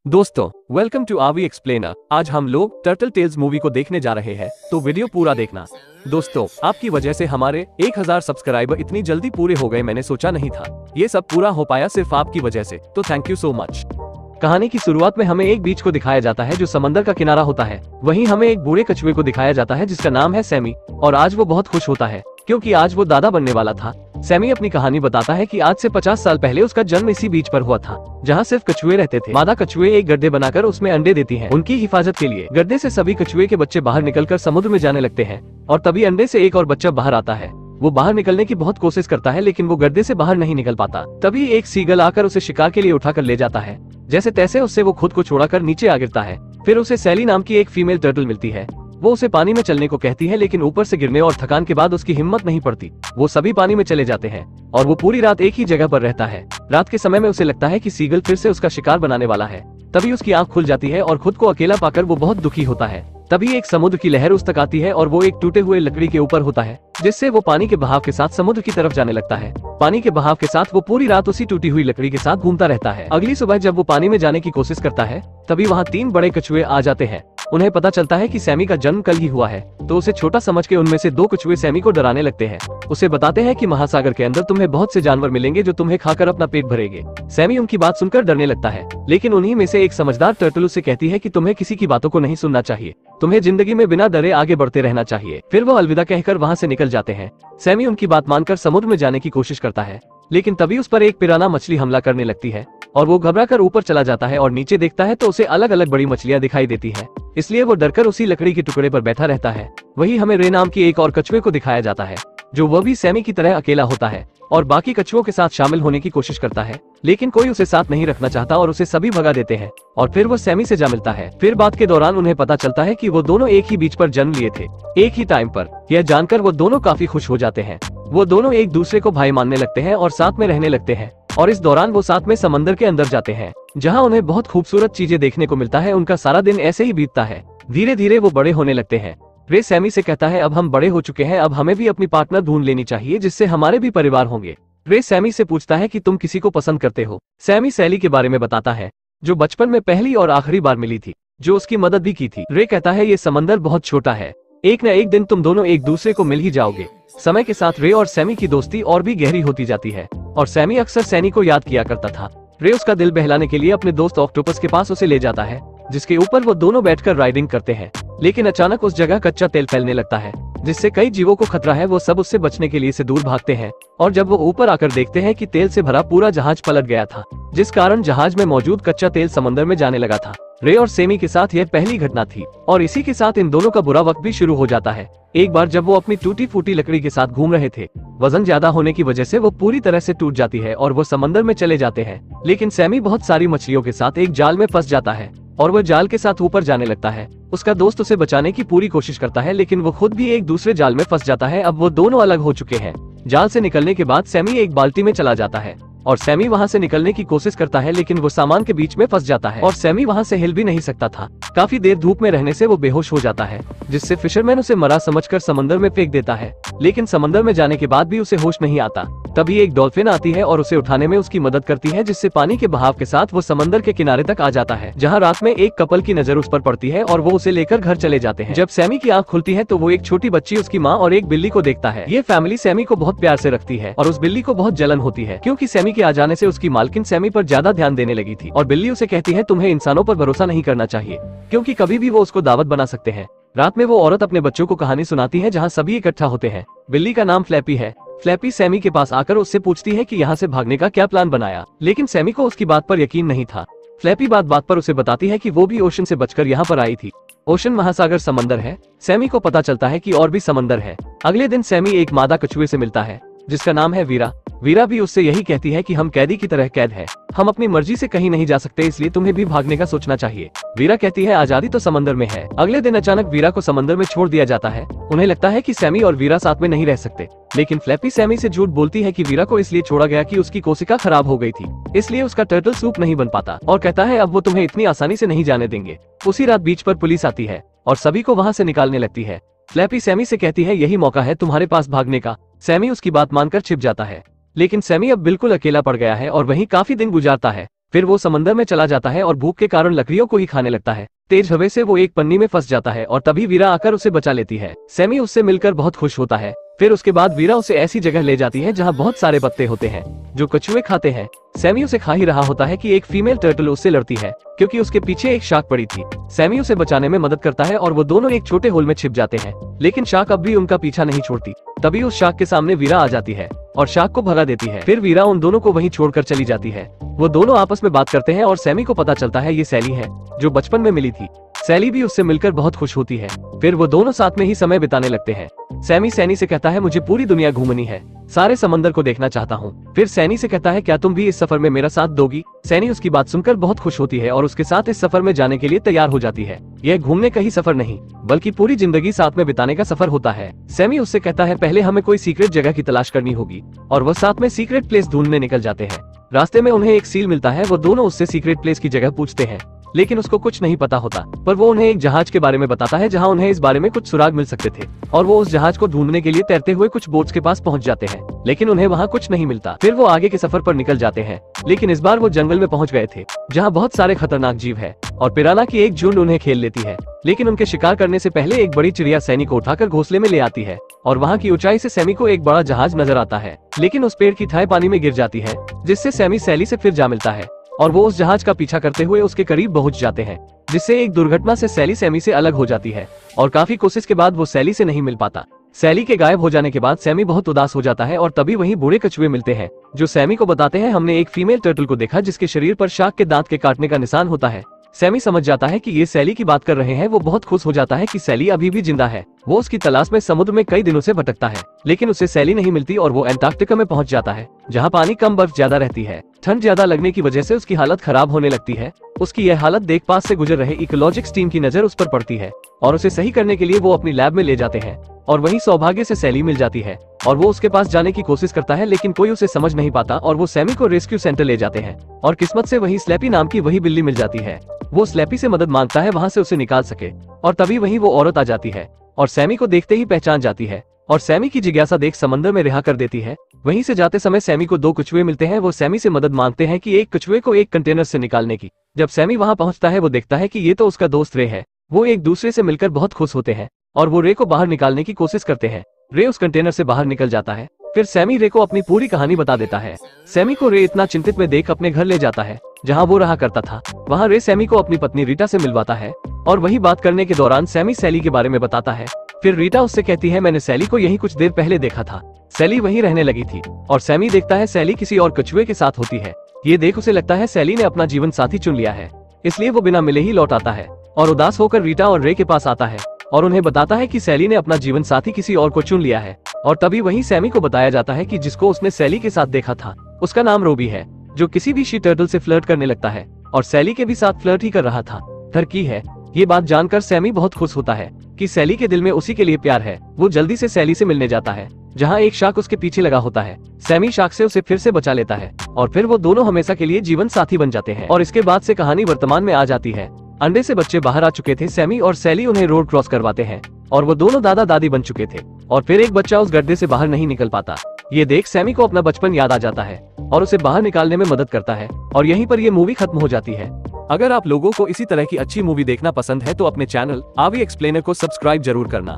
दोस्तों, welcome to आवी explainer. आज हम लोग टर्टल टेल्स मूवी को देखने जा रहे हैं, तो वीडियो पूरा देखना। दोस्तों, आपकी वजह से हमारे 1000 सब्सक्राइबर इतनी जल्दी पूरे हो गए, मैंने सोचा नहीं था। ये सब पूरा हो पाया सिर्फ आपकी वजह से, तो थैंक यू सो मच। कहानी की शुरुआत में हमें एक बीच को दिखाया जाता है जो समंदर का किनारा होता है। वहीं हमें एक बूढ़े कछुए को दिखाया जाता है जिसका नाम है सैमी, और आज वो बहुत खुश होता है क्योंकि आज वो दादा बनने वाला था। सैमी अपनी कहानी बताता है कि आज से 50 साल पहले उसका जन्म इसी बीच पर हुआ था जहाँ सिर्फ कछुए रहते थे। मादा कछुए एक गड्ढे बनाकर उसमें अंडे देती हैं। उनकी हिफाजत के लिए गड्ढे से सभी कछुए के बच्चे बाहर निकलकर समुद्र में जाने लगते हैं और तभी अंडे से एक और बच्चा बाहर आता है। वो बाहर निकलने की बहुत कोशिश करता है लेकिन वो गड्ढे से बाहर नहीं निकल पाता। तभी एक सीगल आकर उसे शिकार के लिए उठाकर ले जाता है। जैसे तैसे उससे वो खुद को छोड़ाकर नीचे आ गिरता है। फिर उसे सैली नाम की एक फीमेल टर्टल मिलती है। वो उसे पानी में चलने को कहती है लेकिन ऊपर से गिरने और थकान के बाद उसकी हिम्मत नहीं पड़ती। वो सभी पानी में चले जाते हैं और वो पूरी रात एक ही जगह पर रहता है। रात के समय में उसे लगता है कि सीगल फिर से उसका शिकार बनाने वाला है। तभी उसकी आंख खुल जाती है और खुद को अकेला पाकर वो बहुत दुखी होता है। तभी एक समुद्र की लहर उस तक आती है और वो एक टूटे हुए लकड़ी के ऊपर होता है जिससे वो पानी के बहाव के साथ समुद्र की तरफ जाने लगता है। पानी के बहाव के साथ वो पूरी रात उसी टूटी हुई लकड़ी के साथ घूमता रहता है। अगली सुबह जब वो पानी में जाने की कोशिश करता है तभी वहाँ 3 बड़े कछुए आ जाते हैं। उन्हें पता चलता है कि सैमी का जन्म कल ही हुआ है, तो उसे छोटा समझ के उनमें से 2 कछुए सैमी को डराने लगते हैं। उसे बताते हैं कि महासागर के अंदर तुम्हें बहुत से जानवर मिलेंगे जो तुम्हें खाकर अपना पेट भरेंगे। सैमी उनकी बात सुनकर डरने लगता है लेकिन उन्हीं में से एक समझदार टर्टल उसे कहती है कि तुम्हें किसी की बातों को नहीं सुनना चाहिए, तुम्हें जिंदगी में बिना डरे आगे बढ़ते रहना चाहिए। फिर वो अलविदा कहकर वहाँ से निकल जाते हैं। सैमी उनकी बात मानकर समुद्र में जाने की कोशिश करता है लेकिन तभी उस पर एक पिराना मछली हमला करने लगती है और वो घबराकर ऊपर चला जाता है और नीचे देखता है तो उसे अलग अलग बड़ी मछलियां दिखाई देती है। इसलिए वो डरकर उसी लकड़ी के टुकड़े पर बैठा रहता है। वही हमें रे नाम की एक और कछुए को दिखाया जाता है जो वह भी सैमी की तरह अकेला होता है और बाकी कछुओं के साथ शामिल होने की कोशिश करता है लेकिन कोई उसे साथ नहीं रखना चाहता और उसे सभी भगा देते हैं और फिर वो सैमी से जा मिलता है। फिर बात के दौरान उन्हें पता चलता है कि वो दोनों एक ही बीच पर जन्म लिए थे, एक ही टाइम पर। यह जानकर वो दोनों काफी खुश हो जाते हैं। वो दोनों एक दूसरे को भाई मानने लगते हैं और साथ में रहने लगते हैं और इस दौरान वो साथ में समंदर के अंदर जाते हैं जहाँ उन्हें बहुत खूबसूरत चीजें देखने को मिलता है। उनका सारा दिन ऐसे ही बीतता है। धीरे धीरे वो बड़े होने लगते हैं। रे सैमी से कहता है अब हम बड़े हो चुके हैं, अब हमें भी अपनी पार्टनर ढूंढ लेनी चाहिए जिससे हमारे भी परिवार होंगे। रे सैमी से पूछता है कि तुम किसी को पसंद करते हो। सैमी सैली के बारे में बताता है जो बचपन में पहली और आखिरी बार मिली थी, जो उसकी मदद भी की थी। रे कहता है ये समंदर बहुत छोटा है, एक न एक दिन तुम दोनों एक दूसरे को मिल ही जाओगे। समय के साथ रे और सैमी की दोस्ती और भी गहरी होती जाती है और सैमी अक्सर सैनी को याद किया करता था। रे उसका दिल बहलाने के लिए अपने दोस्त ऑक्टोपस के पास उसे ले जाता है जिसके ऊपर वो दोनों बैठकर राइडिंग करते हैं लेकिन अचानक उस जगह कच्चा तेल फैलने लगता है जिससे कई जीवों को खतरा है। वो सब उससे बचने के लिए से दूर भागते हैं और जब वो ऊपर आकर देखते हैं कि तेल से भरा पूरा जहाज पलट गया था जिस कारण जहाज में मौजूद कच्चा तेल समंदर में जाने लगा था। रे और सैमी के साथ यह पहली घटना थी और इसी के साथ इन दोनों का बुरा वक्त भी शुरू हो जाता है। एक बार जब वो अपनी टूटी फूटी लकड़ी के साथ घूम रहे थे, वजन ज्यादा होने की वजह से वो पूरी तरह से टूट जाती है और वो समंदर में चले जाते हैं। लेकिन सैमी बहुत सारी मछलियों के साथ एक जाल में फंस जाता है और वह जाल के साथ ऊपर जाने लगता है। उसका दोस्त उसे बचाने की पूरी कोशिश करता है लेकिन वो खुद भी एक दूसरे जाल में फंस जाता है। अब वो दोनों अलग हो चुके हैं। जाल से निकलने के बाद सैमी एक बाल्टी में चला जाता है और सैमी वहाँ से निकलने की कोशिश करता है लेकिन वो सामान के बीच में फंस जाता है और सैमी वहाँ से हिल भी नहीं सकता था। काफी देर धूप में रहने से वो बेहोश हो जाता है जिससे फिशरमैन उसे मरा समझकर समंदर में फेंक देता है लेकिन समंदर में जाने के बाद भी उसे होश नहीं आता। तभी एक डॉल्फिन आती है और उसे उठाने में उसकी मदद करती है जिससे पानी के बहाव के साथ वो समंदर के किनारे तक आ जाता है जहाँ रात में एक कपल की नजर उस पर पड़ती है और वो उसे लेकर घर चले जाते हैं। जब सैमी की आंख खुलती है तो वो एक छोटी बच्ची, उसकी माँ और एक बिल्ली को देखता है। ये फैमिली सैमी को बहुत प्यार से रखती है और उस बिल्ली को बहुत जलन होती है क्योंकि सैमी के आ जाने से उसकी मालकिन सैमी पर ज्यादा ध्यान देने लगी थी और बिल्ली उसे कहती है तुम्हें इंसानों पर भरोसा नहीं करना चाहिए क्योंकि कभी भी वो उसको दावत बना सकते हैं। रात में वो औरत अपने बच्चों को कहानी सुनाती है जहाँ सभी इकट्ठा होते हैं। बिल्ली का नाम फ्लैपी है। फ्लैपी सैमी के पास आकर उससे पूछती है कि यहाँ से भागने का क्या प्लान बनाया, लेकिन सैमी को उसकी बात पर यकीन नहीं था। फ्लैपी बात बात पर उसे बताती है कि वो भी ओशन से बचकर यहाँ पर आई थी। ओशन महासागर समंदर है। सैमी को पता चलता है कि और भी समंदर है। अगले दिन सैमी एक मादा कछुए से मिलता है जिसका नाम है वीरा। वीरा भी उससे यही कहती है कि हम कैदी की तरह कैद है, हम अपनी मर्जी से कहीं नहीं जा सकते, इसलिए तुम्हें भी भागने का सोचना चाहिए। वीरा कहती है आजादी तो समंदर में है। अगले दिन अचानक वीरा को समंदर में छोड़ दिया जाता है। उन्हें लगता है कि सैमी और वीरा साथ में नहीं रह सकते लेकिन फ्लैपी सैमी से झूठ बोलती है कि वीरा को इसलिए छोड़ा गया कि उसकी कोशिका खराब हो गई थी, इसलिए उसका टर्टल सूप नहीं बन पाता और कहता है अब वो तुम्हें इतनी आसानी से नहीं जाने देंगे। उसी रात बीच पर पुलिस आती है और सभी को वहाँ से निकालने लगती है। फ्लैपी सैमी से कहती है यही मौका है तुम्हारे पास भागने का। सैमी उसकी बात मानकर छिप जाता है लेकिन सैमी अब बिल्कुल अकेला पड़ गया है और वहीं काफी दिन गुजारता है। फिर वो समंदर में चला जाता है और भूख के कारण लकड़ियों को ही खाने लगता है। तेज हवा से वो एक पन्नी में फंस जाता है और तभी वीरा आकर उसे बचा लेती है। सैमी उससे मिलकर बहुत खुश होता है। फिर उसके बाद वीरा उसे ऐसी जगह ले जाती है जहाँ बहुत सारे पत्ते होते हैं जो कछुए खाते हैं। सैमी उसे खा ही रहा होता है कि एक फीमेल टर्टल उससे लड़ती है क्योंकि उसके पीछे एक शार्क पड़ी थी। सैमी उसे बचाने में मदद करता है और वो दोनों एक छोटे होल में छिप जाते हैं, लेकिन शार्क अब भी उनका पीछा नहीं छोड़ती। तभी उस शार्क के सामने वीरा आ जाती है और शार्क को भगा देती है। फिर वीरा उन दोनों को वहीं छोड़कर चली जाती है। वो दोनों आपस में बात करते हैं और सैमी को पता चलता है ये सैली है जो बचपन में मिली थी। सैली भी उससे मिलकर बहुत खुश होती है। फिर वो दोनों साथ में ही समय बिताने लगते हैं। सैमी सैनी से कहता है मुझे पूरी दुनिया घूमनी है, सारे समंदर को देखना चाहता हूँ। फिर सैनी से कहता है क्या तुम भी इस सफर में मेरा साथ दोगी? सैनी उसकी बात सुनकर बहुत खुश होती है और उसके साथ इस सफर में जाने के लिए तैयार हो जाती है। यह घूमने का ही सफर नहीं बल्कि पूरी जिंदगी साथ में बिताने का सफर होता है। सैमी उससे कहता है पहले हमें कोई सीक्रेट जगह की तलाश करनी होगी और वो साथ में सीक्रेट प्लेस ढूंढने निकल जाते हैं। रास्ते में उन्हें एक सील मिलता है। वो दोनों उससे सीक्रेट प्लेस की जगह पूछते हैं, लेकिन उसको कुछ नहीं पता होता। पर वो उन्हें एक जहाज के बारे में बताता है जहां उन्हें इस बारे में कुछ सुराग मिल सकते थे और वो उस जहाज को ढूंढने के लिए तैरते हुए कुछ बोट्स के पास पहुंच जाते हैं, लेकिन उन्हें वहां कुछ नहीं मिलता। फिर वो आगे के सफर पर निकल जाते हैं, लेकिन इस बार वो जंगल में पहुंच गए थे जहां बहुत सारे खतरनाक जीव है और पिराना की एक झुंड उन्हें खेल लेती है। लेकिन उनके शिकार करने से पहले एक बड़ी चिड़िया सैनी को उठाकर घोंसले में ले आती है और वहाँ की ऊंचाई से सैमी को एक बड़ा जहाज नजर आता है, लेकिन उस पेड़ की ठाई पानी में गिर जाती है जिससे सैमी सैली से फिर जा मिलता है और वो उस जहाज का पीछा करते हुए उसके करीब पहुंच जाते हैं, जिससे एक दुर्घटना से सैली सैमी से अलग हो जाती है और काफी कोशिश के बाद वो सैली से नहीं मिल पाता। सैली के गायब हो जाने के बाद सैमी बहुत उदास हो जाता है और तभी वहीं बूढ़े कछुए मिलते हैं जो सैमी को बताते हैं हमने एक फीमेल टर्टल को देखा जिसके शरीर पर शार्क के दांत के काटने का निशान होता है। सैमी समझ जाता है कि ये सैली की बात कर रहे हैं। वो बहुत खुश हो जाता है कि सैली अभी भी जिंदा है। वो उसकी तलाश में समुद्र में कई दिनों से भटकता है, लेकिन उसे सैली नहीं मिलती और वो अंटार्कटिका में पहुंच जाता है जहां पानी कम, बर्फ ज्यादा रहती है। ठंड ज्यादा लगने की वजह से उसकी हालत खराब होने लगती है। उसकी यह हालत देख पास से गुजर रहे इकोलॉजिक्स टीम की नजर उस पर पड़ती है और उसे सही करने के लिए वो अपनी लैब में ले जाते हैं और वहीं सौभाग्य से सैली मिल जाती है और वो उसके पास जाने की कोशिश करता है, लेकिन कोई उसे समझ नहीं पाता और वो सैमी को रेस्क्यू सेंटर ले जाते हैं और किस्मत से वहीं स्लैपी नाम की वही बिल्ली मिल जाती है। वो स्लैपी से मदद मांगता है वहाँ से उसे निकाल सके और तभी वहीं वो औरत आ जाती है और सैमी को देखते ही पहचान जाती है और सैमी की जिज्ञासा देख समंदर में रिहा कर देती है। वहीं से जाते समय सैमी को दो कछुए मिलते हैं। वो सैमी से मदद मांगते हैं कि एक कछुए को एक कंटेनर से निकालने की। जब सैमी वहां पहुंचता है वो देखता है कि ये तो उसका दोस्त रे है। वो एक दूसरे से मिलकर बहुत खुश होते हैं और वो रे को बाहर निकालने की कोशिश करते हैं। रे उस कंटेनर से बाहर निकल जाता है। फिर सैमी रे को अपनी पूरी कहानी बता देता है। सैमी को रे इतना चिंतित में देख अपने घर ले जाता है जहां वो रहा करता था। वहां रे सैमी को अपनी पत्नी रीटा से मिलवाता है और वही बात करने के दौरान सैमी सैली के बारे में बताता है। फिर रीटा उससे कहती है मैंने सैली को यही कुछ देर पहले देखा था, सैली वहीं रहने लगी थी। और सैमी देखता है सैली किसी और कछुए के साथ होती है। ये देख उसे लगता है सैली ने अपना जीवन साथी चुन लिया है, इसलिए वो बिना मिले ही लौट आता है और उदास होकर रीटा और रे के पास आता है और उन्हें बताता है कि सैली ने अपना जीवन साथी किसी और को चुन लिया है। और तभी वहीं सैमी को बताया जाता है कि जिसको उसने सैली के साथ देखा था उसका नाम रोबी है, जो किसी भी शी टर्टल से फ्लर्ट करने लगता है और सैली के भी साथ फ्लर्ट ही कर रहा था। टर्की है। ये बात जानकर सैमी बहुत खुश होता है कि सैली के दिल में उसी के लिए प्यार है। वो जल्दी से सैली से मिलने जाता है जहां एक शार्क उसके पीछे लगा होता है। सैमी शार्क से उसे फिर से बचा लेता है और फिर वो दोनों हमेशा के लिए जीवन साथी बन जाते हैं। और इसके बाद से कहानी वर्तमान में आ जाती है। अंडे से बच्चे बाहर आ चुके थे। सैमी और सैली उन्हें रोड क्रॉस करवाते हैं और वो दोनों दादा दादी बन चुके थे और फिर एक बच्चा उस गड्ढे से बाहर नहीं निकल पाता। ये देख सैमी को अपना बचपन याद आ जाता है और उसे बाहर निकालने में मदद करता है और यहीं पर ये मूवी खत्म हो जाती है। अगर आप लोगों को इसी तरह की अच्छी मूवी देखना पसंद है तो अपने चैनल आवी एक्सप्लेनर को सब्सक्राइब जरूर करना।